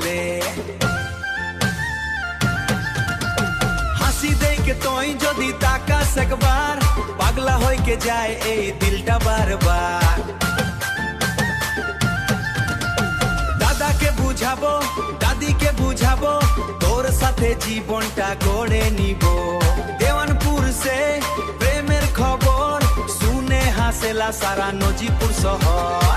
বলে। হাসি দেখে তুই যদি তাকাস একবার, পাগলা হইকে যায় এই দিলটা বারবার। দাদাকে বুঝাবো, দাদিকে বুঝাবো, তোর সাথে জীবনটা গড়ে নিব। দেওয়ানপুর সে প্রেমের খবর শুনে হাসেলা সারা নজিপুর শহর।